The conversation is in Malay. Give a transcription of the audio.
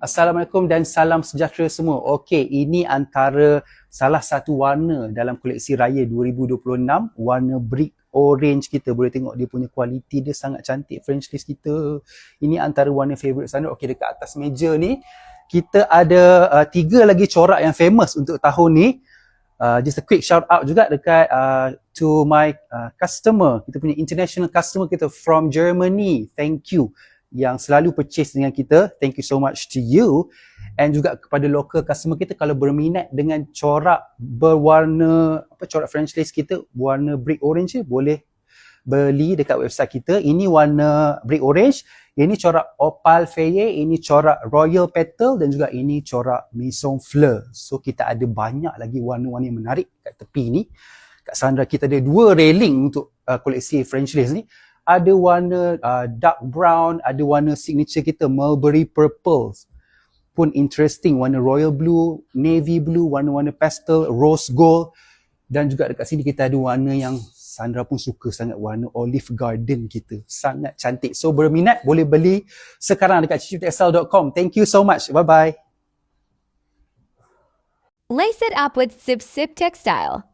Assalamualaikum dan salam sejahtera semua. Okey, ini antara salah satu warna dalam koleksi raya 2026, warna brick orange kita. Boleh tengok dia punya kualiti dia sangat cantik. French lace kita. Ini antara warna favourite Sandra. Okey, dekat atas meja ni kita ada 3 lagi corak yang famous untuk tahun ni. Just a quick shout out juga dekat to my customer, kita punya international customer kita from Germany. Thank you yang selalu purchase dengan kita. Thank you so much to you. And juga kepada local customer kita, kalau berminat dengan corak berwarna corak French lace kita warna brick orange je, boleh beli dekat website kita. Ini warna brick orange, ini corak opal feuille, ini corak royal petal dan juga ini corak maison fleur. So kita ada banyak lagi warna-warna yang menarik kat tepi ni. Kat Sandra kita ada 2 railing untuk koleksi French lace ni. Ada warna dark brown, ada warna signature kita mulberry purple pun interesting, warna royal blue, navy blue, warna-warna pastel, rose gold, dan juga dekat sini kita ada warna yang Sandra pun suka sangat, warna olive garden kita, sangat cantik. So berminat boleh beli sekarang dekat ciciptextile.com. Thank you so much. Bye bye. Lace it up with Sip Sip Textile.